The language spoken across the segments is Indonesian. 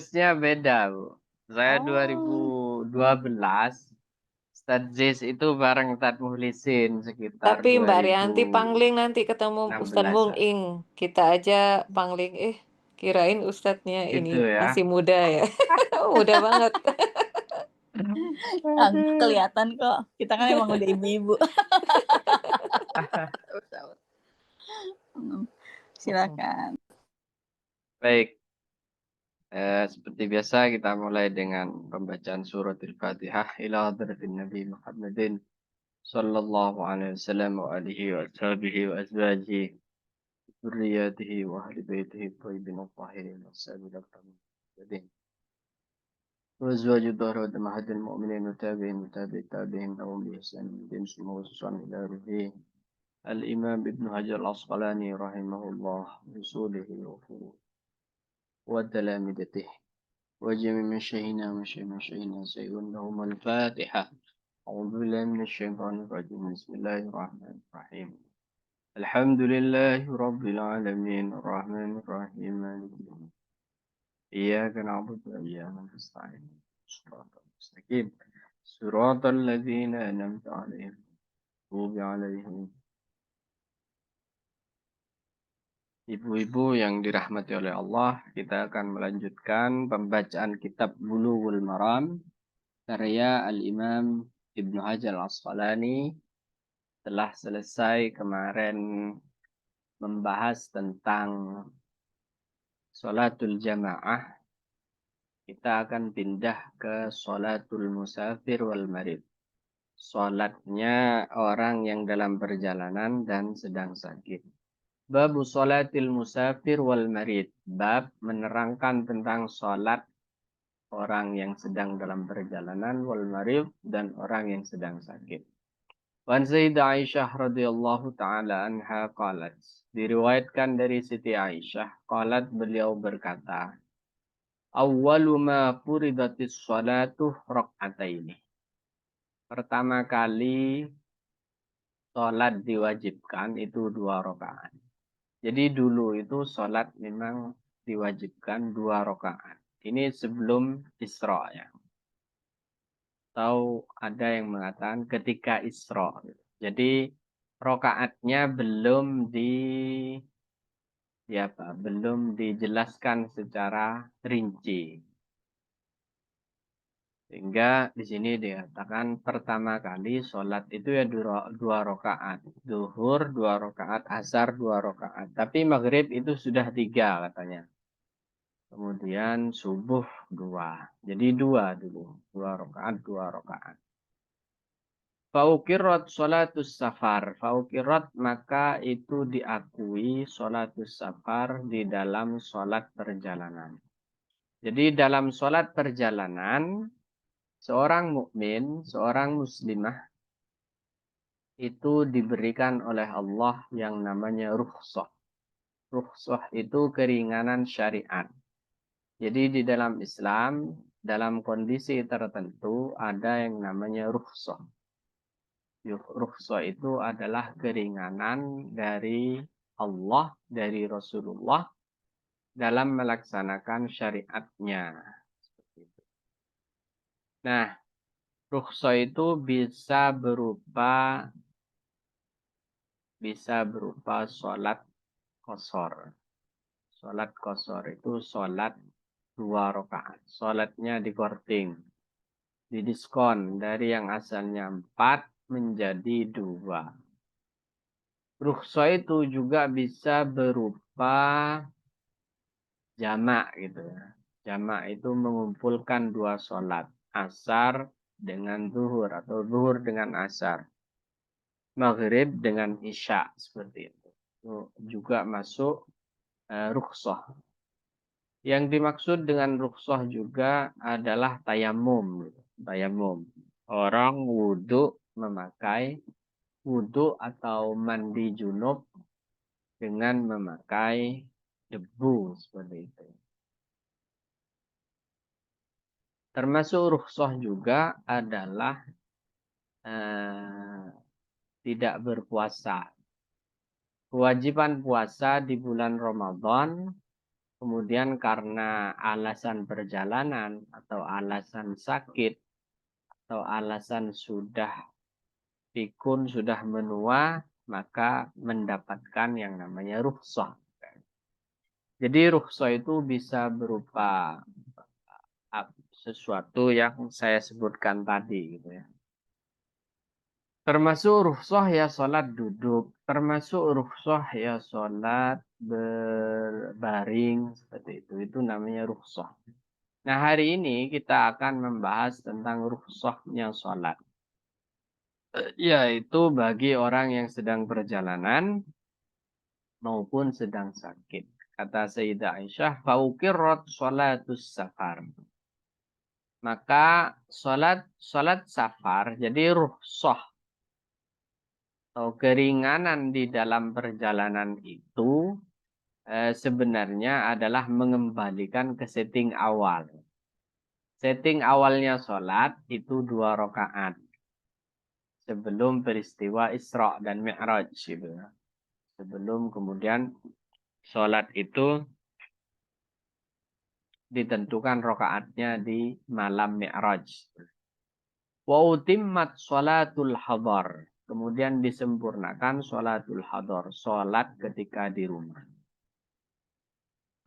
Jazz-nya beda, Bu. Saya Oh. 2012, Ustadz Jazz itu bareng Ustadz Muhlisin sekitar Tapi Mbak Rianti pangling 2016 nanti ketemu Ustadz Mung lah. Ing. Kita aja pangling. Kirain Ustadznya Gitu ini ya. masih muda ya. Muda banget. Kelihatan kok. Kita kan emang udah ibu-ibu. Silakan. Baik. Seperti biasa kita mulai dengan pembacaan surat Al-Fatihah ila hadratin Nabi Muhammadin sallallahu alaihi wasallam wa alihi wa sahbihi wa azwajihi dzurriyyatihi wa ahli baitihi thayyibin tahirin wassabil al-tamin wa azwaju dhahrat mahadil mu'minin wa tabi'in lahum bi ihsan din summa susan ila ruhi al-imam Ibnu Hajar al-Asqalani rahimahullah usulihi wa talamidatihi وجميع من شهينا سيئون لهم الفاتحة أعوذ بالله من الشيطان الرجيم بسم الله الرحمن الرحيم الحمد لله رب العالمين الرحمن الرحيم مالك يوم الدين إياك نعبد وإياك نستعين صراط المستقيم صراط الذين أنعمت عليهم غضب عليهم. Ibu-ibu yang dirahmati oleh Allah, kita akan melanjutkan pembacaan kitab Bulughul Maram karya Al-Imam Ibnu Hajar Al-Asqalani. Telah selesai kemarin membahas tentang sholatul jamaah. Kita akan pindah ke sholatul musafir wal marid. Sholatnya orang yang dalam perjalanan dan sedang sakit. Babu sholatil musafir wal marid. Bab menerangkan tentang sholat orang yang sedang dalam perjalanan wal marid dan orang yang sedang sakit. Wan Sayyidah Aisyah radhiyallahu taala anha qalat. Diriwayatkan dari Siti Aisyah, qalat beliau berkata, awwalu ma furidatis sholatu rak'ataini. Pertama kali sholat diwajibkan itu 2 rakaat. Jadi dulu itu sholat memang diwajibkan 2 rakaat. Ini sebelum Isra ya. Atau ada yang mengatakan ketika Isra. Jadi rokaatnya belum dijelaskan secara rinci. Sehingga di sini dikatakan pertama kali sholat itu ya 2 rakaat. Zuhur 2 rakaat, asar 2 rakaat. Tapi maghrib itu sudah 3 katanya. Kemudian subuh 2. Jadi 2 dulu. 2 rakaat, 2 rakaat. Faukirat sholatus safar. Faukirat maka itu diakui sholatus safar di dalam sholat perjalanan. Jadi dalam sholat perjalanan, seorang mukmin, seorang muslimah itu diberikan oleh Allah yang namanya rukhsah. Rukhsah itu keringanan syariat. Jadi di dalam Islam, dalam kondisi tertentu ada yang namanya rukhsah. Rukhsah itu adalah keringanan dari Allah, dari Rasulullah dalam melaksanakan syariatnya. Nah, rukhsah itu bisa berupa sholat qashar. Sholat qashar itu sholat 2 rakaat. Sholatnya dikorting, didiskon dari yang asalnya 4 menjadi 2. Rukhsah itu juga bisa berupa jamak gitu ya. Jamak itu mengumpulkan 2 sholat. Asar dengan zuhur atau zuhur dengan asar. Maghrib dengan isya seperti itu. Itu juga masuk rukhsah. Yang dimaksud dengan rukhsah juga adalah tayamum. Tayamum. Orang memakai wudhu atau mandi junub dengan memakai debu seperti itu. Termasuk rukhsah juga adalah tidak berpuasa. Kewajiban puasa di bulan Ramadan kemudian karena alasan perjalanan atau alasan sakit atau alasan sudah pikun, sudah menua, maka mendapatkan yang namanya rukhsah. Jadi rukhsah itu bisa berupa sesuatu yang saya sebutkan tadi gitu ya. Termasuk rukhsah ya sholat duduk, termasuk rukhsah ya sholat berbaring seperti itu. Itu namanya rukhsah. Nah, hari ini kita akan membahas tentang rukhsahnya sholat. Yaitu bagi orang yang sedang perjalanan maupun sedang sakit. Kata Sayyidah Aisyah, "Fauqirrat sholatus safar." Maka sholat safar, jadi rukhsah atau keringanan di dalam perjalanan itu sebenarnya adalah mengembalikan ke setting awal. Setting awalnya sholat itu 2 rakaat sebelum peristiwa Isra dan Mi'raj gitu. Sebelum kemudian sholat itu ditentukan rakaatnya di malam Mi'raj. Wa utimmat sholatul hadar. Kemudian disempurnakan sholatul hadar. Sholat ketika di rumah.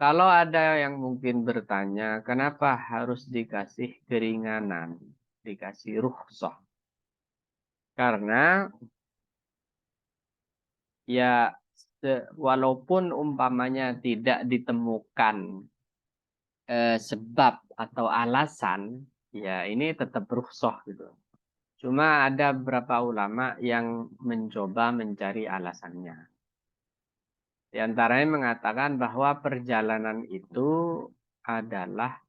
Kalau ada yang mungkin bertanya, kenapa harus dikasih keringanan, dikasih rukhsah? Karena ya walaupun umpamanya tidak ditemukan sebab atau alasan, ya ini tetap rukhsah gitu. Cuma ada beberapa ulama yang mencoba mencari alasannya. Di antaranya mengatakan bahwa perjalanan itu adalah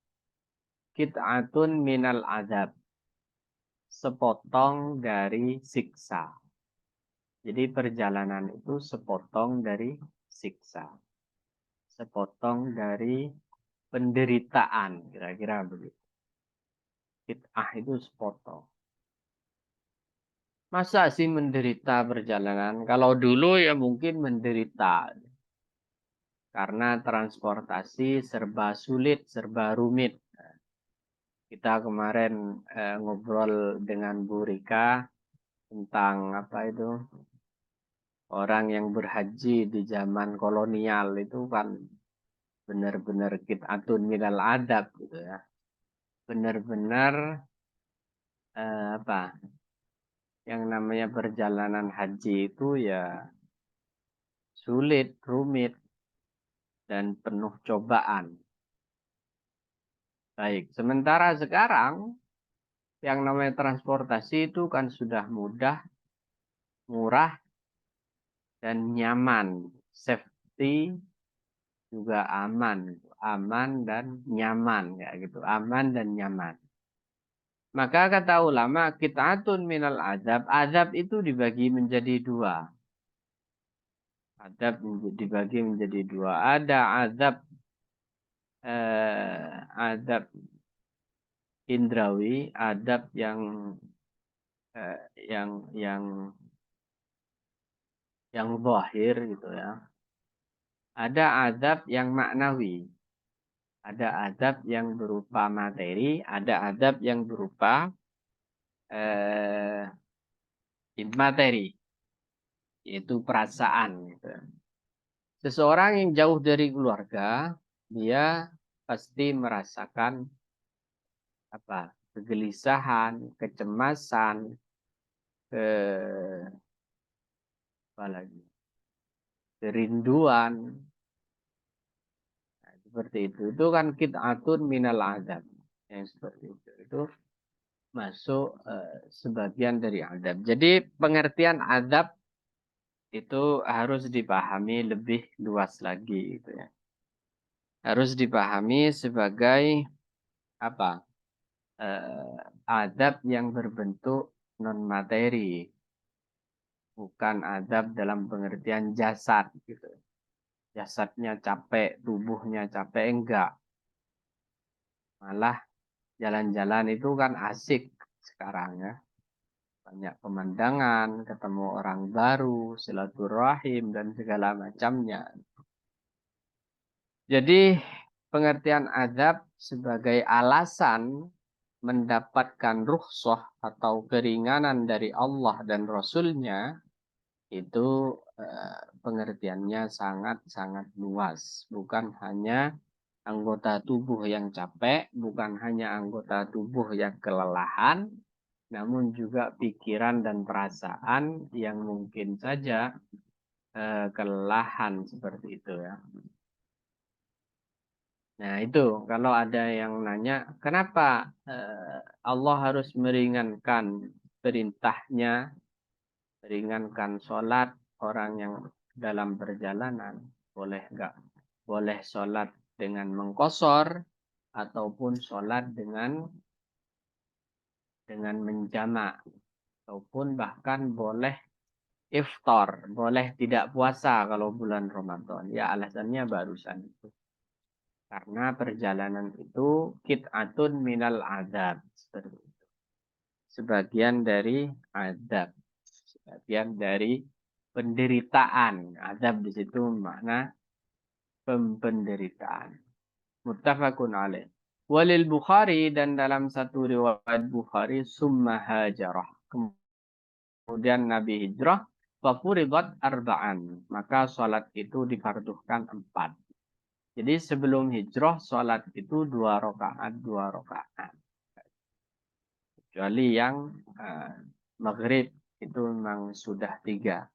qit'atun minal azab. Sepotong dari siksa. Jadi perjalanan itu sepotong dari siksa. Sepotong dari penderitaan. Kira-kira begitu. Qit'ah itu sepotong. Masa sih menderita perjalanan? Kalau dulu ya mungkin menderita. Karena transportasi serba sulit, serba rumit. Kita kemarin ngobrol dengan Bu Rika tentang apa itu orang yang berhaji di zaman kolonial itu kan benar-benar qit'atun minal adab gitu ya. Benar-benar apa yang namanya perjalanan haji itu ya sulit, rumit dan penuh cobaan. Baik, sementara sekarang yang namanya transportasi itu kan sudah mudah, murah, dan nyaman. Safety juga aman. Aman dan nyaman. Ya gitu. Aman dan nyaman. Maka kata ulama, qit'atun minal azab. Azab itu dibagi menjadi 2. Azab dibagi menjadi 2. Ada azab azab indrawi, adab yang zahir gitu ya. Ada adab yang maknawi. Ada adab yang berupa materi, ada adab yang berupa materi, yaitu perasaan gitu. Seseorang yang jauh dari keluarga, dia pasti merasakan apa? Kegelisahan, kecemasan, ke apa lagi? Kerinduan. Nah, seperti itu. Itu kan qit'atun minal azab. Yang seperti itu. Itu masuk sebagian dari azab. Jadi pengertian azab itu harus dipahami lebih luas lagi gitu ya. Harus dipahami sebagai apa? Azab yang berbentuk non materi, bukan azab dalam pengertian jasad gitu. Jasadnya capek, tubuhnya capek, enggak. Malah jalan-jalan itu kan asik sekarang ya. Banyak pemandangan, ketemu orang baru, silaturahim, dan segala macamnya. Jadi pengertian azab sebagai alasan mendapatkan rukhsah atau keringanan dari Allah dan Rasulnya itu pengertiannya sangat-sangat luas. Bukan hanya anggota tubuh yang capek, bukan hanya anggota tubuh yang kelelahan, namun juga pikiran dan perasaan yang mungkin saja kelelahan seperti itu ya. Nah itu kalau ada yang nanya kenapa Allah harus meringankan perintahnya, meringankan sholat orang yang dalam perjalanan, boleh nggak? Boleh sholat dengan mengkosor ataupun sholat dengan menjamak ataupun bahkan boleh iftar, boleh tidak puasa kalau bulan Ramadan. Ya alasannya barusan itu. Karena perjalanan itu kit'atun minal adab. Seperti itu. Sebagian dari adab. Sebagian dari penderitaan. Adab di situ makna penderitaan. Muttafaqun alaih. Walil Bukhari dan dalam satu riwayat Bukhari summa hajarah. Kemudian Nabi hijrah. Fafuridat arba'an. Maka sholat itu difarduhkan 4. Jadi sebelum hijrah sholat itu 2 rakaat 2 rakaat. Kecuali yang maghrib itu memang sudah 3.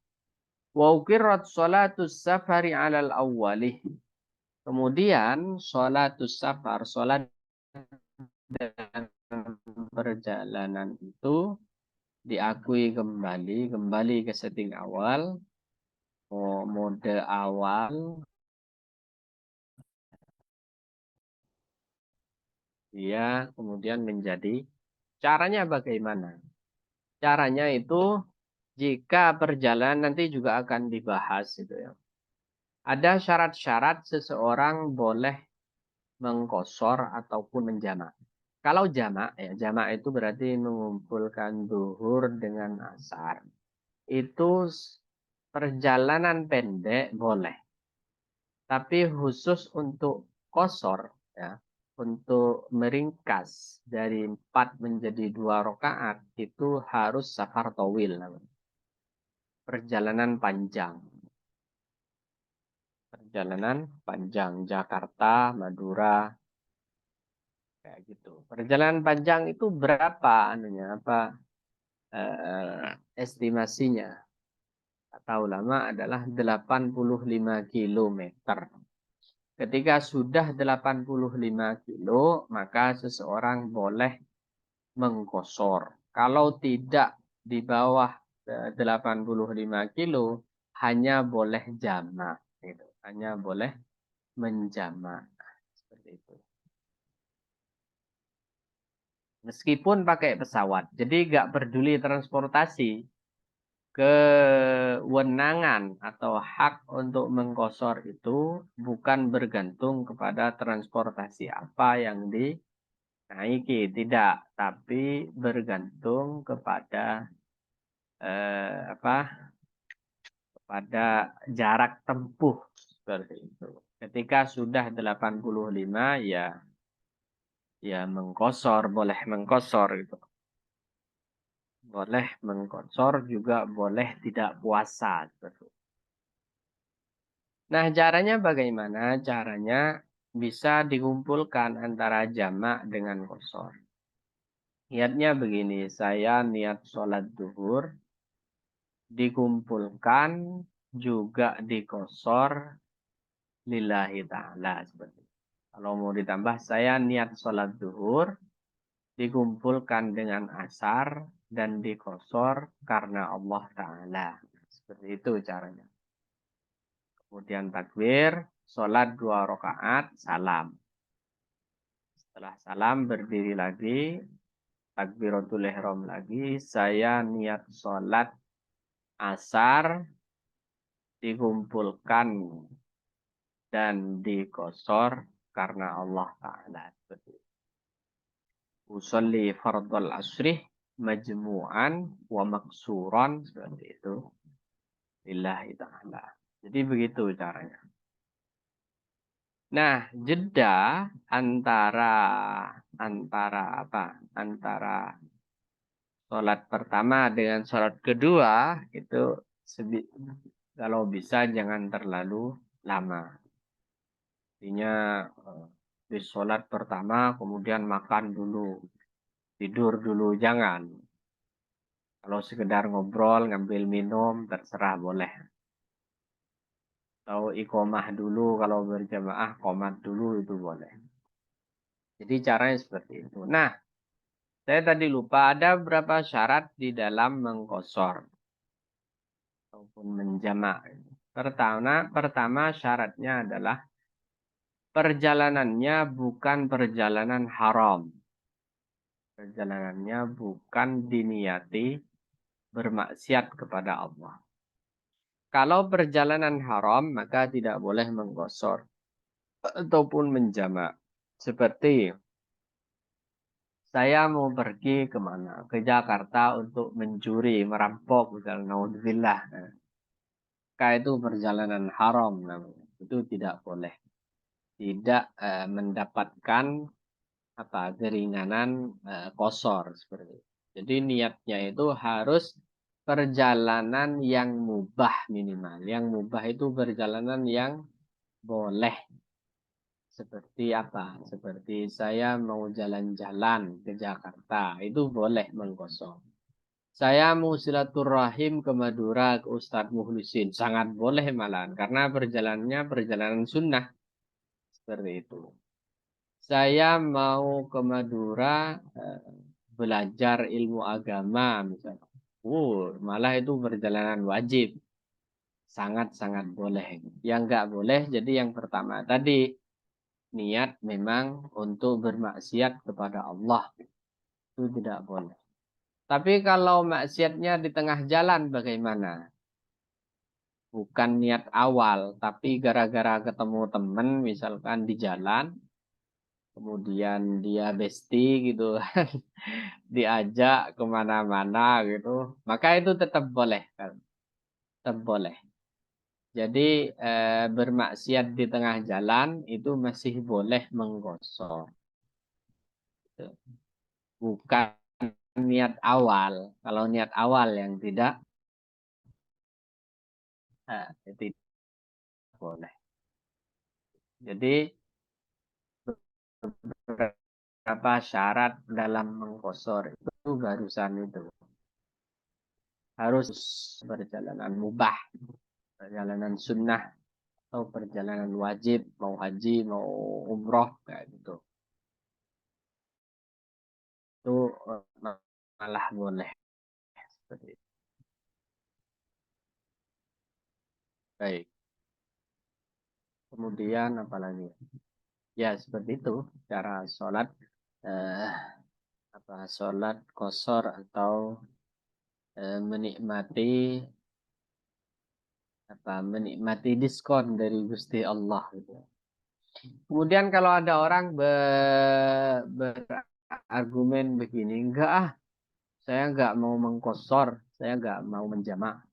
Wa uqirat sholatus safari alal awwalih. Kemudian sholatus safar, sholat dalam perjalanan itu diakui kembali ke setting awal, mode awal. Dia kemudian menjadi caranya bagaimana? Caranya itu jika perjalanan nanti juga akan dibahas itu ya. Ada syarat-syarat seseorang boleh mengkosor ataupun menjamak. Kalau jamak ya, jamak itu berarti mengumpulkan duhur dengan asar. Itu perjalanan pendek boleh. Tapi khusus untuk kosor ya, untuk meringkas dari 4 menjadi 2 rakaat itu harus safar tawil namanya. Perjalanan panjang. Perjalanan panjang Jakarta, Madura, kayak gitu. Perjalanan panjang itu berapa anunya? Apa estimasinya? Kata ulama adalah 85 kilometer. Ketika sudah 85 kilo, maka seseorang boleh mengkosor. Kalau tidak di bawah 85 kilo, hanya boleh jamak. Gitu. Hanya boleh menjamak. Seperti itu. Meskipun pakai pesawat. Jadi nggak peduli transportasi. Kewenangan atau hak untuk mengkosor itu bukan bergantung kepada transportasi apa yang dinaiki. Tidak. Tapi bergantung kepada pada jarak tempuh seperti itu. Ketika sudah 85 ya mengkosor, boleh mengkosor gitu. Boleh mengkosor juga boleh tidak puasa seperti itu. Nah, caranya bagaimana? Caranya bisa dikumpulkan antara jamak dengan kosor. Niatnya begini, saya niat sholat duhur, dikumpulkan juga dikosor lillahi ta'ala seperti itu. Kalau mau ditambah saya niat sholat zuhur dikumpulkan dengan asar dan dikosor karena Allah Ta'ala. Seperti itu caranya. Kemudian takbir, sholat 2 rakaat, salam. Setelah salam berdiri lagi, takbiratul ihram lagi, saya niat sholat asar dikumpulkan dan dikosor karena Allah Ta'ala. Seperti itu. Usolli fardal asri majmu'an wa maksuran seperti itu. Lillahi ta'ala. Jadi begitu caranya. Nah, jeda antara antara sholat pertama dengan sholat kedua itu kalau bisa jangan terlalu lama. Artinya di sholat pertama kemudian makan dulu, tidur dulu, jangan. Kalau sekedar ngobrol, ngambil minum, terserah boleh. Atau iqomah dulu, kalau berjamaah, qomat dulu itu boleh. Jadi caranya seperti itu. Nah, saya tadi lupa ada beberapa syarat di dalam mengqosor ataupun menjamak. Pertama syaratnya adalah perjalanannya bukan perjalanan haram. Perjalanannya bukan diniati bermaksiat kepada Allah. Kalau perjalanan haram, maka tidak boleh mengqosor ataupun menjamak. Seperti saya mau pergi kemana? Ke Jakarta untuk mencuri, merampok, misalnya, naudzubillah. Nah, maka itu perjalanan haram namanya. Itu tidak boleh. Tidak mendapatkan keringanan qosor seperti itu. Jadi niatnya itu harus perjalanan yang mubah minimal. Yang mubah itu perjalanan yang boleh. Seperti apa? Seperti saya mau jalan-jalan ke Jakarta. Itu boleh mengqosor. Saya mau silaturahim ke Madura ke Ustadz Muhlisin. Sangat boleh malahan. Karena perjalanannya perjalanan sunnah. Seperti itu. Saya mau ke Madura belajar ilmu agama misalnya. Malah itu perjalanan wajib. Sangat-sangat boleh. Yang nggak boleh jadi yang pertama tadi. Niat memang untuk bermaksiat kepada Allah. Itu tidak boleh. Tapi kalau maksiatnya di tengah jalan bagaimana? Bukan niat awal, tapi gara-gara ketemu teman misalkan di jalan, kemudian dia bestie gitu, diajak kemana-mana gitu, maka itu tetap boleh kan? Tetap boleh. Jadi bermaksiat di tengah jalan itu masih boleh mengqosor. Bukan niat awal. Kalau niat awal yang tidak tidak boleh. Jadi beberapa syarat dalam mengqosor itu barusan itu. Harus perjalanan mubah, perjalanan sunnah, atau perjalanan wajib, mau haji, mau umroh, kayak gitu. Itu malah boleh. Seperti itu. Baik. Kemudian apalagi? Ya seperti itu cara sholat eh, sholat qosor atau menikmati diskon dari Gusti Allah gitu. Kemudian kalau ada orang berargumen begini, enggak saya enggak mau mengqosor, saya enggak mau menjamak.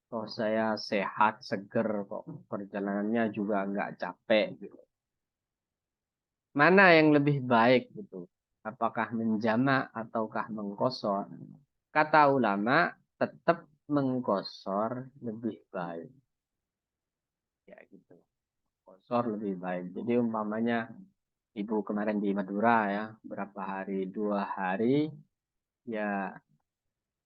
Oh, saya sehat, seger kok. Perjalanannya juga enggak capek gitu. Mana yang lebih baik gitu? Apakah menjamak ataukah mengqosor? Kata ulama, tetap mengqosor lebih baik. Ya gitu. Qosor lebih baik. Jadi umpamanya ibu kemarin di Madura ya, berapa hari? 2 hari. Ya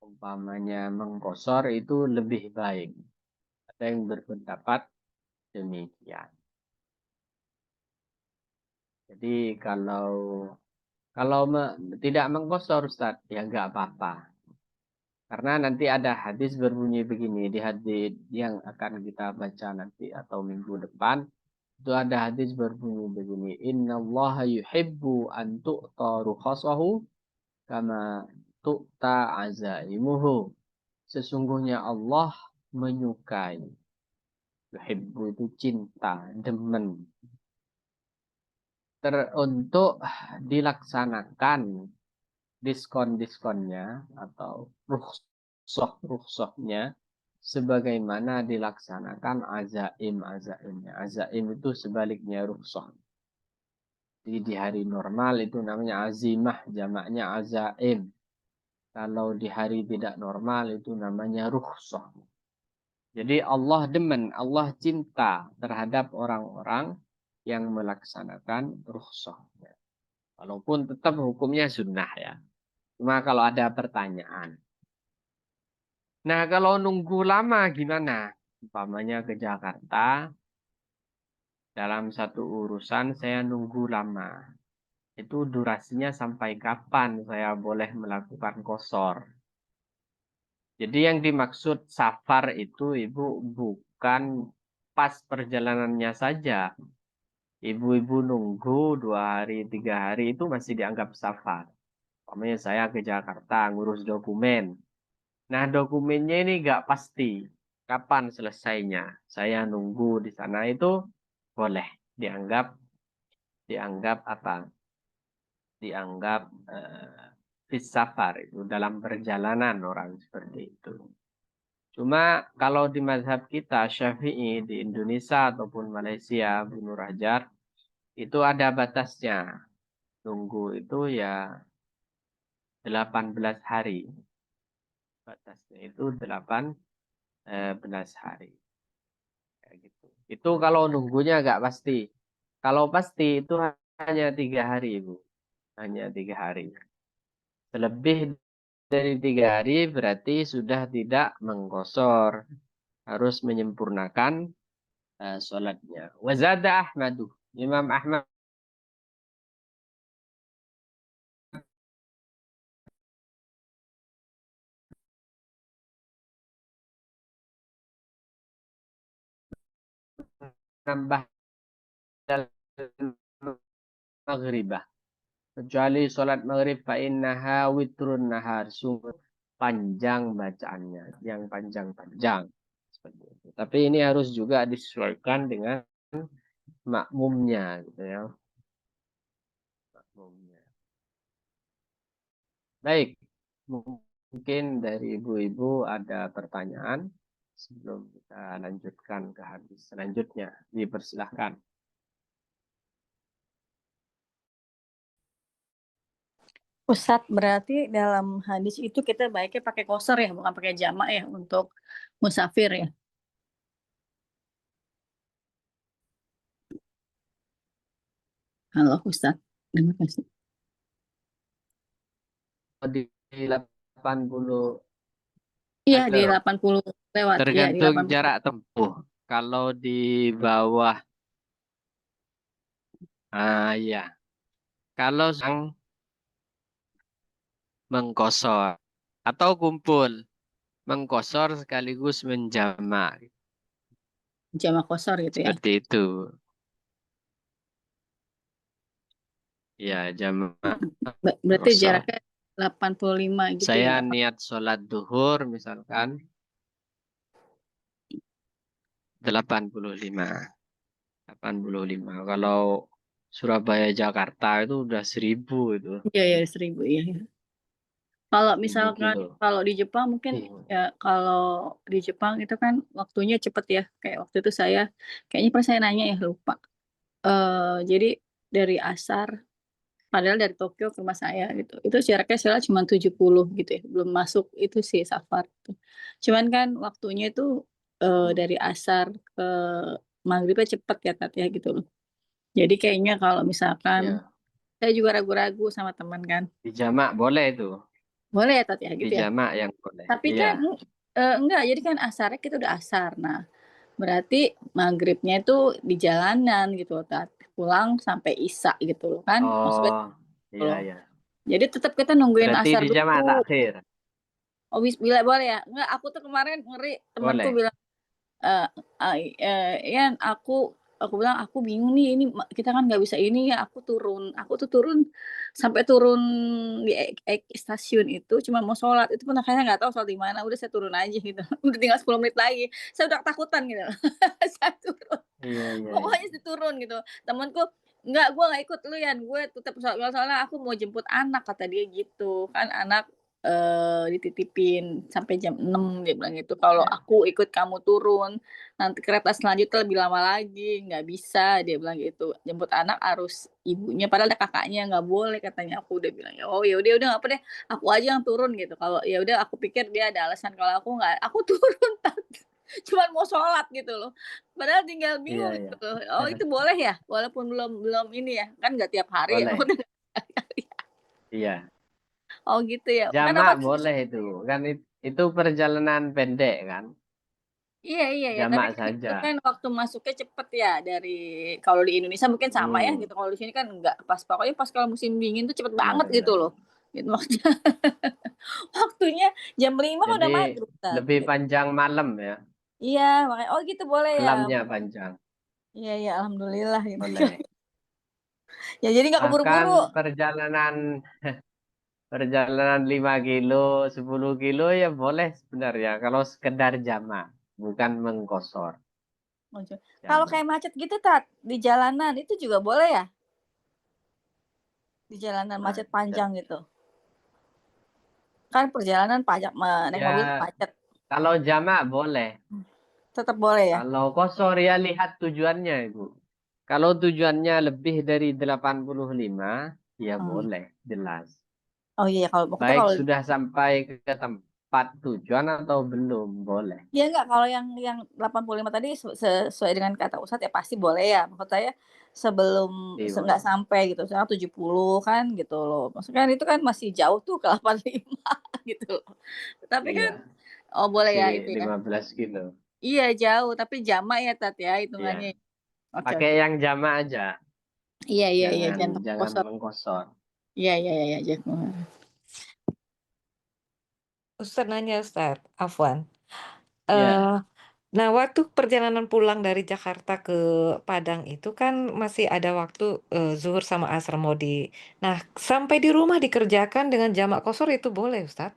umpamanya mengqosor itu lebih baik. Ada yang berpendapat demikian. Jadi kalau tidak mengqosor Ustaz, ya nggak apa-apa. Karena nanti ada hadis berbunyi begini. Di hadis yang akan kita baca nanti atau minggu depan. Itu ada hadis berbunyi begini. Inna Allah yuhibbu an tu'ta rukhasahu kama tu'ta azaimuhu. Sesungguhnya Allah menyukai. Yuhibbu itu cinta, demen. Untuk dilaksanakan diskon-diskonnya atau rukhsah-rukhsahnya sebagaimana dilaksanakan azaim-azaimnya. Azaim itu sebaliknya rukhsah. Di hari normal itu namanya azimah, jamaknya azaim. Kalau di hari tidak normal itu namanya rukhsah. Jadi Allah demen, Allah cinta terhadap orang-orang yang melaksanakan rukhsah. Walaupun tetap hukumnya sunnah ya. Cuma kalau ada pertanyaan. Nah, kalau nunggu lama gimana? Umpamanya ke Jakarta, dalam satu urusan saya nunggu lama. Itu durasinya sampai kapan saya boleh melakukan qashar. Jadi yang dimaksud safar itu Ibu bukan pas perjalanannya saja. Ibu-ibu nunggu 2 hari, 3 hari itu masih dianggap safar. Umpamanya saya ke Jakarta ngurus dokumen. Nah, dokumennya ini nggak pasti kapan selesainya. Saya nunggu di sana itu boleh dianggap dianggap apa? Dianggap fis safar itu dalam perjalanan orang seperti itu. Cuma kalau di mazhab kita Syafi'i di Indonesia ataupun Malaysia, Bu Nur Hajar, itu ada batasnya. Nunggu itu ya 18 hari. Batasnya itu 18 hari. Kayak gitu. Itu kalau nunggunya nggak pasti. Kalau pasti itu hanya 3 hari, Bu. Hanya 3 hari. Lebih dari 3 hari berarti sudah tidak mengqashar. Harus menyempurnakan sholatnya. Wazada Ahmadu. Imam Ahmad nambah maghribah. Kecuali sholat maghrib fa innaha witrun nahar. Sungguh panjang bacaannya. Yang panjang-panjang. Seperti itu. Tapi ini harus juga disesuaikan dengan makmumnya. Gitu ya. Makmumnya. Baik. Mungkin dari ibu-ibu ada pertanyaan. Sebelum kita lanjutkan ke hadis selanjutnya. Dipersilahkan. Ustadz, berarti dalam hadis itu kita baiknya pakai qashar ya, bukan pakai jamak ya untuk musafir ya. Halo Ustadz, terima kasih. Di 80 Iya di Halo. 80 lewat ya di Tergantung 80. jarak tempuh. Kalau di bawah, ya. Kalau sang mengkosor atau kumpul, mengkosor sekaligus menjamak. Jamak qashar gitu ya. Seperti itu. Ya, jamak Berarti kosor. jaraknya 85 gitu Saya ya. niat sholat duhur misalkan 85. 85. Kalau Surabaya Jakarta itu udah 1000 itu. Iya ya 1000 ya. Kalau 1000 misalkan kilo. kalau di Jepang mungkin ya kalau di Jepang itu kan waktunya cepet ya. Kayak waktu itu saya kayaknya pas saya nanya ya lupa. Jadi dari asar padahal dari Tokyo ke rumah saya gitu. Itu jaraknya saya cuma 70 gitu ya. Belum masuk itu sih safar tuh. Cuman kan waktunya itu dari asar ke maghribnya cepet ya Tat ya gitu loh. Jadi kayaknya kalau misalkan Ya, saya juga ragu-ragu sama teman kan. dijamak boleh itu. Boleh ya Tat ya gitu ya. Dijamak yang boleh. Tapi Iya. kan enggak, jadi kan asarnya kita udah asar. Nah, berarti maghribnya itu di jalanan gitu loh, Tat. Pulang sampai isya gitu loh kan. Maksudnya Oh, gitu iya loh. iya. Jadi tetap kita nungguin Berarti asar dijamak dulu. takhir. Oh, bila boleh ya? Enggak, aku tuh kemarin ngeri temanku Boleh. bilang eh Yan, aku bilang aku bingung nih ini kita kan nggak bisa ini ya aku tuh turun sampai turun di stasiun itu cuma mau sholat itu pun akhirnya nggak tahu sholat di mana udah saya turun aja gitu udah tinggal 10 menit lagi saya udah ketakutan gitu saya turun Iya iya iya. pokoknya sih turun gitu temanku nggak gue nggak ikut lu Yan gue tetap sholat soalnya aku mau jemput anak kata dia gitu kan anak dititipin sampai jam 6 dia bilang gitu kalau Iya. aku ikut kamu turun nanti kereta selanjutnya lebih lama lagi, nggak bisa dia bilang gitu. Jemput anak harus ibunya, padahal ada kakaknya, nggak boleh katanya. Aku udah bilang, "Oh ya udah nggak apa deh, aku aja yang turun," gitu. Kalau ya udah aku pikir dia ada alasan, kalau aku nggak, aku turun cuman mau sholat gitu loh. Padahal tinggal Iya, bingung iya. gitu loh. Oh itu boleh ya? Walaupun belum belum ini ya, kan nggak tiap hari ya, Boleh. udah Iya. oh gitu ya. Kan Jamak apa boleh itu. Kan itu perjalanan pendek kan. iya ya, tapi Jamak kan itu saja. kan waktu masuknya cepet ya dari kalau di Indonesia mungkin sama ya Hmm, gitu, kalau di sini kan enggak, pokoknya pas kalau musim dingin tuh cepet banget gitu benar-benar. loh. Gitu maksudnya. Waktunya jam 5 Jadi udah maghrib, Tat, lebih gitu. panjang malam ya. Iya, makanya oh gitu boleh ya. Malamnya panjang. Iya alhamdulillah gitu. Boleh. Ya jadi nggak Bahkan keburu-buru. perjalanan 5 kilo, 10 kilo ya boleh sebenarnya. Kalau sekedar jamak. Bukan mengkosor Kalau jamak. kayak macet gitu, Tat, di jalanan itu juga boleh ya? Di jalanan macet Macet. panjang gitu. Kan perjalanan naik mobil tuh Ya, macet. kalau jamak boleh. Tetap boleh ya? Kalau kosor ya lihat tujuannya Ibu. Kalau tujuannya lebih dari 85, ya Hmm. boleh, jelas. Oh iya, kalau maksudnya Baik kalau sudah sampai ke tempat tujuan atau belum, boleh. ya enggak, kalau yang 85 tadi sesuai dengan kata Ustadz ya pasti boleh ya. Maksud saya sebelum Iya, nggak boleh. sampai gitu, misalnya 70 kan gitu loh. Maksudnya kan itu kan masih jauh tuh ke 85 gitu loh. Tapi kan Iya, oh boleh masih ya itu ya? 15 kilo. Iya jauh, tapi jamak ya Tat ya Iya, hitungannya. Oke pakai oke. yang jamak aja, Iya, jangan jangan jangan kosong. mengkosor. Iya, jangan. Ustaz nanya Ustaz, afwan. Ya, Eh, nah waktu perjalanan pulang dari Jakarta ke Padang itu kan masih ada waktu zuhur sama asar mau di. Nah sampai di rumah dikerjakan dengan jamak kosor itu boleh Ustaz?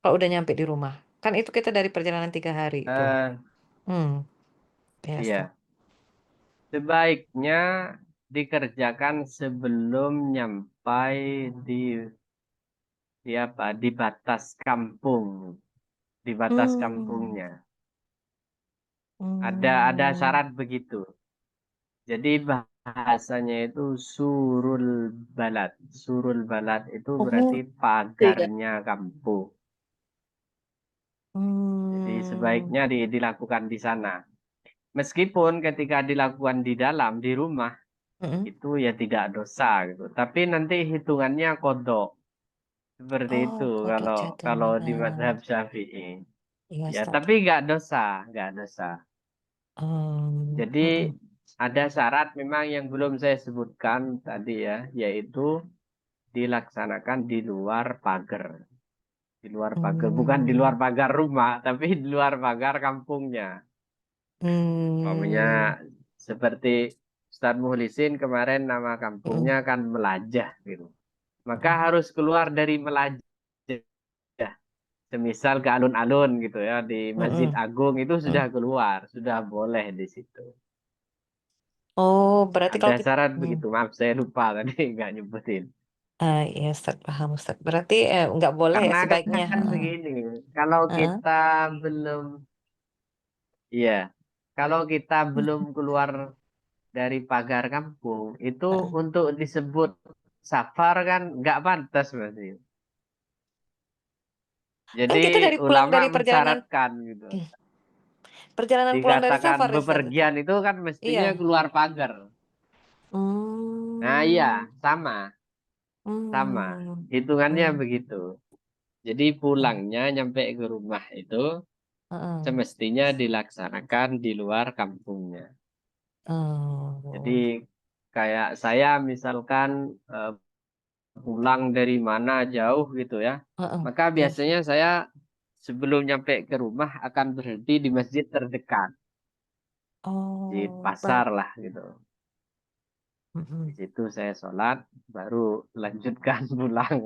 Kalau udah nyampe di rumah. Kan itu kita dari perjalanan 3 hari itu. eh, Ya Ustaz. iya. Sebaiknya dikerjakan sebelum nyampai di apa? Di batas kampung, di batas Hmm. kampungnya. Ada Hmm. syarat begitu. Jadi bahasanya itu surul balad. Surul balad itu Oh berarti iya. pagarnya kampung. Jadi Hmm. sebaiknya dilakukan di sana. Meskipun ketika dilakukan di dalam, di rumah, Mm-mm. itu ya tidak dosa gitu. Tapi nanti hitungannya kodok. Seperti Oh, itu kodok kalau kalau di jatuhnya. mazhab Syafi'i. Iya Ya, Ustaz. tapi nggak dosa, nggak dosa. Jadi Mm-mm. ada syarat memang yang belum saya sebutkan tadi ya, yaitu dilaksanakan di luar pagar. Di luar pagar, bukan di luar Hmm. pagar rumah, tapi di luar pagar kampungnya. Umpamanya Hmm. seperti Ustadz Muhlisin kemarin nama Mm-mm. kampungnya kan Melajah gitu. Maka harus keluar dari Melajah. Semisal ke alun-alun gitu ya di Masjid Mm-mm. Agung itu Mm. sudah keluar, sudah boleh di situ. Oh, berarti Ada kalau kita, syarat begitu. Maaf saya lupa tadi nggak nyebutin. iya Ustaz, paham Ustaz. Berarti nggak boleh ya Karena sebaiknya. kan begini, kalau Heeh, kita belum, iya, kalau kita belum keluar dari pagar kampung itu heeh. untuk disebut safar kan nggak pantas berarti. Kan Jadi kita dari pulang ulama dari perjalanan mensyaratkan gitu. perjalanan pulang dari Dikatakan safar Ustaz. bepergian itu kan mestinya Iya. keluar pagar. Nah iya, Hmm. sama. Hmm. Hitungannya Hmm. begitu. Jadi Hmm. pulangnya nyampe ke rumah itu Heeh. semestinya dilaksanakan di luar kampungnya. Jadi Oh. kayak saya misalkan pulang dari mana jauh gitu ya. Heeh. Maka Yes. biasanya saya sebelum nyampe ke rumah akan berhenti di masjid terdekat. Di Oh, pasar lah gitu. Di mm-mm. situ saya sholat, baru lanjutkan pulang.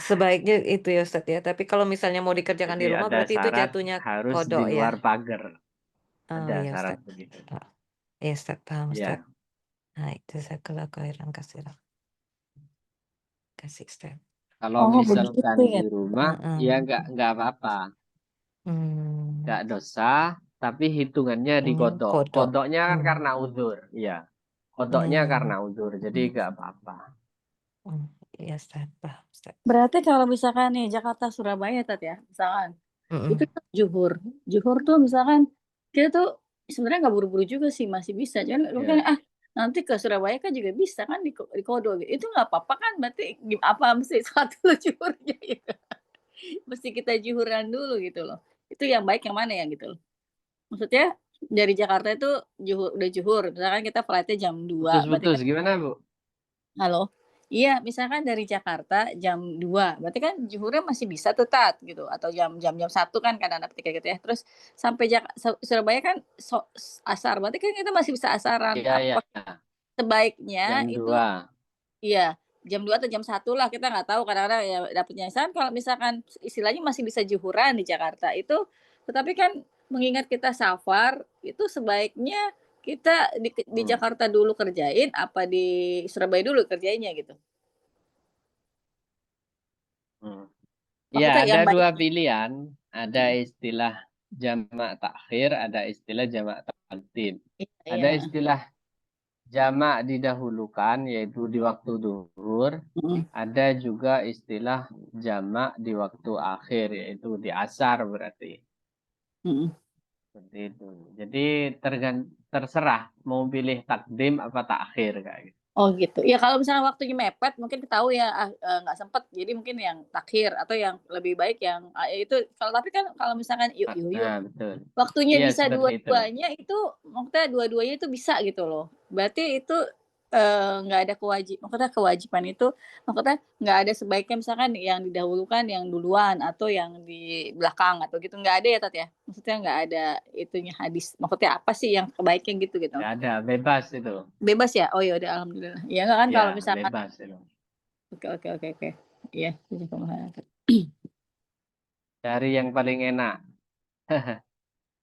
Sebaiknya itu ya Ustaz ya. Tapi kalau misalnya mau dikerjakan Jadi di rumah ada berarti itu syarat jatuhnya harus di kodok ya. luar pagar. Oh Ada iya syarat Ustaz. begitu. Ah, iya Ustaz, paham Ustaz. Ya, Nah, itu saya khairan kasih Ustaz. kalau Oh misalkan begitu ya. di rumah, Heeh. ya nggak apa-apa, Hmm. nggak dosa. tapi hitungannya di kodok. Kodok. Kodoknya kan karena uzur. Iya. Kodoknya karena uzur. Jadi nggak apa-apa. Iya, Ustaz. Paham, Ustaz. Berarti kalau misalkan nih Jakarta Surabaya Tat ya, misalkan itu tuh zuhur. Zuhur tuh misalkan kita tuh sebenarnya nggak buru-buru juga sih, masih bisa. Cuman Iya. kan nanti ke Surabaya kan juga bisa kan di kodo gitu. Itu nggak apa-apa kan, berarti apa mesti satu zuhurnya gitu. Mesti kita zuhuran dulu gitu loh. Itu yang baik yang mana ya gitu loh. Maksudnya dari Jakarta itu udah zuhur, misalkan kita flightnya jam 2, berarti Putus-putus kan gimana, Bu? halo? Iya, misalkan dari Jakarta jam 2, berarti kan zuhurnya masih bisa tuh Tat, gitu, atau jam 1 kan kadang dapet kayak gitu ya. Terus sampai Surabaya kan asar, berarti kan kita masih bisa asaran. Iya, iya. Apa sebaiknya Jam itu 2. iya, jam 2 atau jam 1 lah, kita nggak tahu kadang-kadang ya dapetnya. Kalau misalkan istilahnya masih bisa zuhuran di Jakarta itu, tetapi kan mengingat kita safar, itu sebaiknya kita di Jakarta dulu kerjain, apa di Surabaya dulu kerjainnya gitu? Ya, Maksudnya yang ada baik dua pilihan. Ada istilah jamak takhir, ada istilah jamak taqdim. iya Ada iya, istilah jamak didahulukan, yaitu di waktu duhur. mhm, Ada juga istilah jamak di waktu akhir, yaitu di asar berarti. mhm. Seperti itu. Jadi terserah mau pilih takdim apa takhir kayak gitu. Oh gitu. Ya kalau misalnya waktunya mepet mungkin ketahui ya, nggak sempet, jadi mungkin yang takhir atau yang lebih baik yang itu tapi kan kalau misalkan yuk Nah, betul. waktunya Iya, bisa seperti itu. dua-duanya itu maksudnya dua-duanya itu bisa gitu loh. Berarti itu, nggak ada maksudnya kewajiban itu maksudnya nggak ada sebaiknya misalkan yang didahulukan yang duluan atau yang di belakang atau gitu, nggak ada ya, Tat, ya? Maksudnya nggak ada itunya hadis, maksudnya apa sih yang kebaiknya gitu? Nggak ada, bebas itu. Bebas ya? Oh ya udah alhamdulillah. Ya nggak kan kalau Ya, misalkan bebas itu. oke. Iya, jazakumullah. Cari yang paling enak.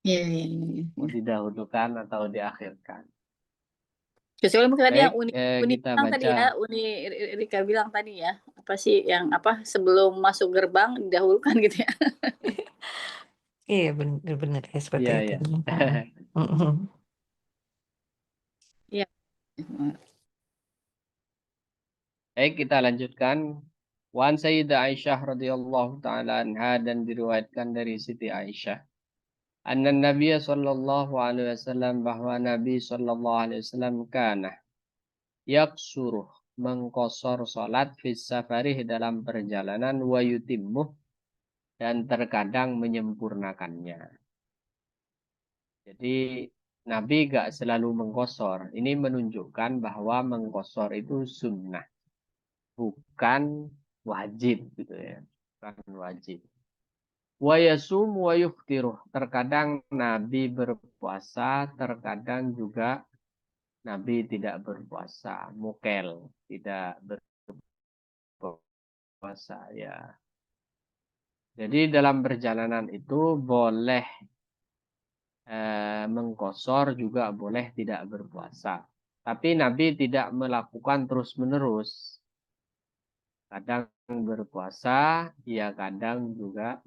Iya. Mau didahulukan atau diakhirkan. Kecuali mungkin tadi Baik, yang Uni kita bilang tadi baca. ya, Rika bilang tadi ya, apa sih yang apa sebelum masuk gerbang didahulukan gitu ya. Iya, benar ya seperti Iya, itu. iya. Iya. Baik, kita lanjutkan. Wan Sayyidah Aisyah radhiyallahu taala anha, dan diriwayatkan dari Siti Aisyah. Anna Nabi sallallahu alaihi wasallam, bahwa Nabi sallallahu alaihi wasallam kana yaksuruh, mengkosor salat fis safarih, dalam perjalanan, wa yutimmuh, dan terkadang menyempurnakannya. Jadi Nabi gak selalu mengkosor. Ini menunjukkan bahwa mengkosor itu sunnah, bukan wajib gitu ya. Bukan wajib. Wa yasum wa yuftiruh. Terkadang Nabi berpuasa, terkadang juga Nabi tidak berpuasa. Mukel, tidak berpuasa ya. Jadi dalam perjalanan itu boleh mengkosor, juga boleh tidak berpuasa. Tapi Nabi tidak melakukan terus-menerus. Kadang berpuasa, ya kadang juga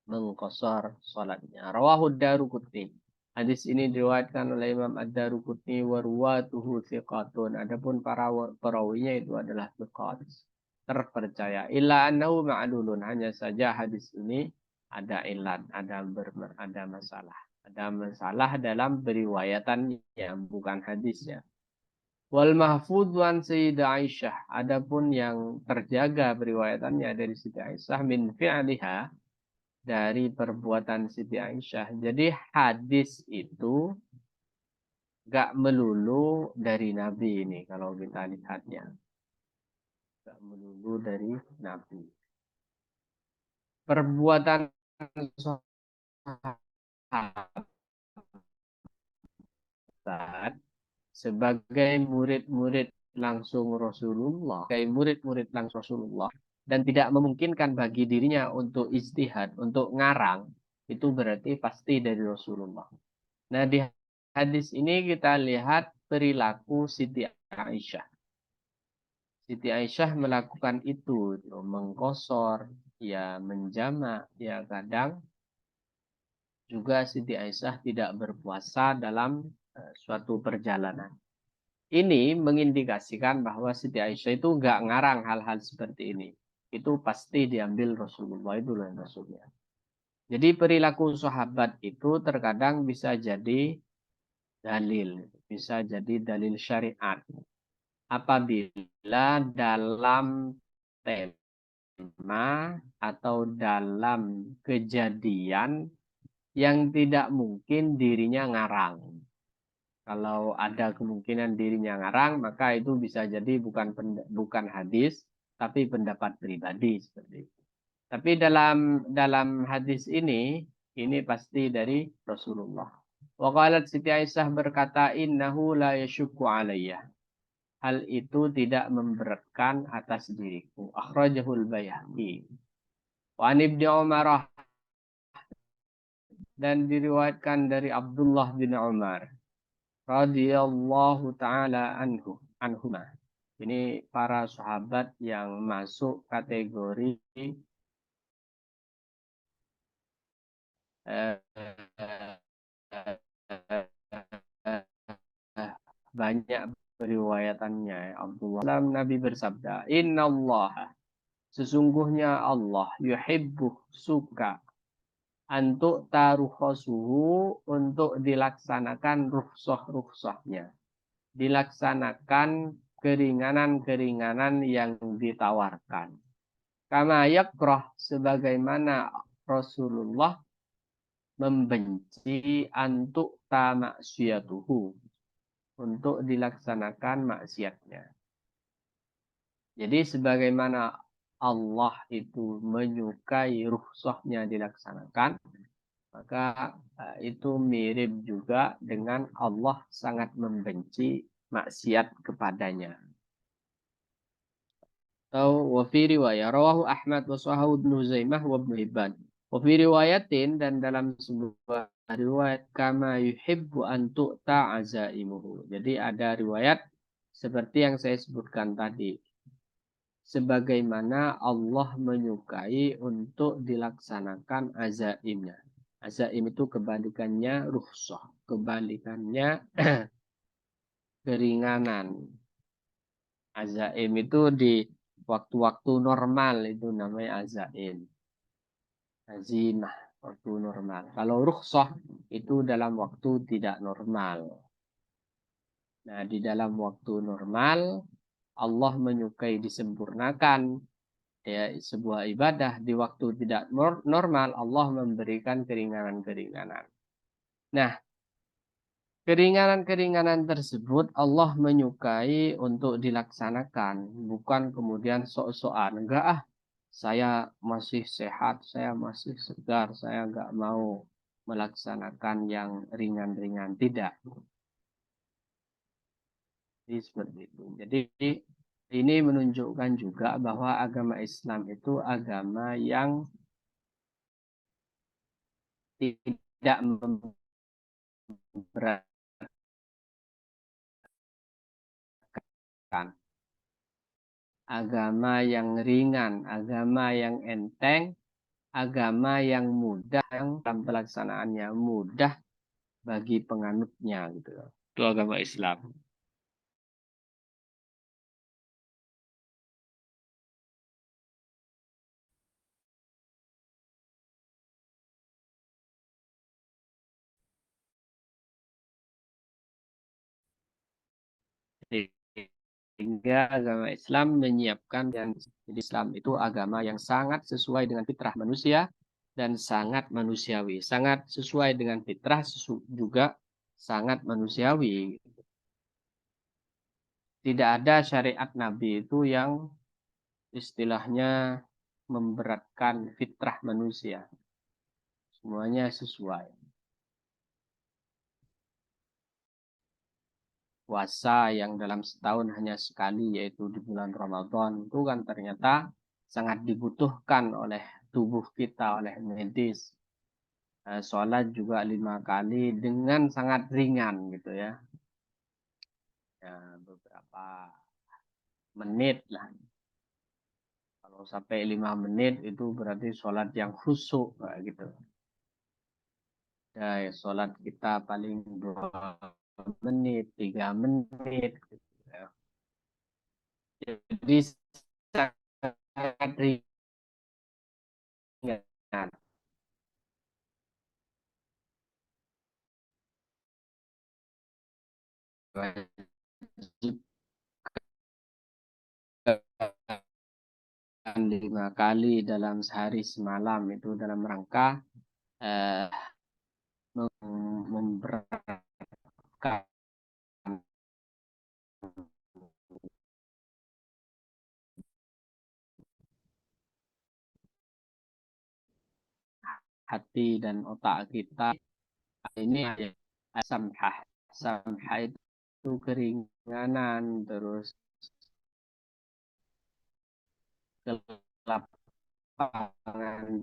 mengkosor sholatnya. Rawahud Daruqutni. Hadis ini diriwayatkan oleh Imam Ad-Daruqutni wa ruwatuhu thiqatun. Adapun para perawinya itu adalah thiqat, terpercaya. Illa annahu ma'lulun. Hanya saja hadis ini ada ilan, ada masalah. Ada masalah dalam periwayatannya, bukan hadisnya. Wal mahfudz wan Sayyidah Aisyah. Adapun yang terjaga periwayatannya dari Siti Aisyah, min fi'liha, dari perbuatan Siti Aisyah. Jadi hadis itu gak melulu dari Nabi ini kalau kita lihatnya. Gak melulu dari Nabi. Perbuatan sahabat sebagai murid-murid langsung Rasulullah, sebagai murid-murid langsung Rasulullah, dan tidak memungkinkan bagi dirinya untuk ijtihad, untuk ngarang, itu berarti pasti dari Rasulullah. Nah, di hadis ini kita lihat perilaku Siti Aisyah. Siti Aisyah melakukan itu, mengkosor, ya menjamak, ya kadang juga Siti Aisyah tidak berpuasa dalam suatu perjalanan. Ini mengindikasikan bahwa Siti Aisyah itu nggak ngarang hal-hal seperti ini. Itu pasti diambil Rasulullah itu loh maksudnya. Jadi perilaku sahabat itu terkadang bisa jadi dalil, bisa jadi dalil syariat. Apabila dalam tema atau dalam kejadian yang tidak mungkin dirinya ngarang. Kalau ada kemungkinan dirinya ngarang, maka itu bisa jadi bukan hadis, tapi pendapat pribadi seperti itu. Tapi dalam hadis ini pasti dari Rasulullah. Waqalat Siti Aisyah berkata, innahu la yashukku alayya. Hal itu tidak memberatkan atas diriku. Akhrajahul Baihaqi. Wa an Ibnu Umar, dan diriwayatkan dari Abdullah bin Umar radhiyallahu taala anhuma. Ini para sahabat yang masuk kategori banyak periwayatannya. Abdullah Nabi bersabda, Innallaha, sesungguhnya Allah yuhibbu suka antuk tarukhasuhu, untuk dilaksanakan rukhsah-rukhsahnya, dilaksanakan keringanan-keringanan yang ditawarkan. Kama yakrah, sebagaimana Rasulullah membenci antuk tamaksiyatuhu, untuk dilaksanakan maksiatnya. Jadi sebagaimana Allah itu menyukai rukhsahnya dilaksanakan, maka itu mirip juga dengan Allah sangat membenci maksiat kepadanya. Atau wa fi riwayah rawahu Ahmad wa sahahu Ibnu Huzaimah wa Ibnu Hibban. Wa fi riwayatin, dan dalam sebuah riwayat, kama yuhibbu an tu'ta azaimuhu. Jadi ada riwayat seperti yang saya sebutkan tadi. Sebagaimana Allah menyukai untuk dilaksanakan azaimnya. Azaim itu kebalikannya rukhsah, kebalikannya keringanan. Azaim itu di waktu-waktu normal itu namanya azaim. Azimah, waktu normal. Kalau rukhsah itu dalam waktu tidak normal. Nah, di dalam waktu normal Allah menyukai disempurnakan ya sebuah ibadah. Di waktu tidak normal Allah memberikan keringanan-keringanan. Nah, keringanan-keringanan tersebut Allah menyukai untuk dilaksanakan, bukan kemudian sok-sokan. Enggak, saya masih sehat, saya masih segar, saya enggak mau melaksanakan yang ringan-ringan. Tidak. Jadi seperti itu. Jadi ini menunjukkan juga bahwa agama Islam itu agama yang tidak memberatkan, agama yang ringan, agama yang enteng, agama yang mudah, yang dalam pelaksanaannya mudah bagi penganutnya gitu. Itu agama Islam. Sehingga agama Islam menyiapkan, dan Islam itu agama yang sangat sesuai dengan fitrah manusia dan sangat manusiawi, sangat sesuai dengan fitrah juga sangat manusiawi. Tidak ada syariat Nabi itu yang istilahnya memberatkan fitrah manusia. Semuanya sesuai. Puasa yang dalam setahun hanya sekali, yaitu di bulan Ramadan, itu kan ternyata sangat dibutuhkan oleh tubuh kita, oleh medis. Sholat juga 5 kali dengan sangat ringan gitu ya. Ya, beberapa menit lah. Kalau sampai 5 menit itu berarti sholat yang khusyuk gitu. ada ya sholat kita paling 2 menit, 3 menit, gitu ya. Jadi sangat ringan. Wajib 5 kali dalam sehari semalam itu dalam rangka eh, memberatkan hati dan otak kita. Ini samhah. Samhah itu keringanan, terus kelapangan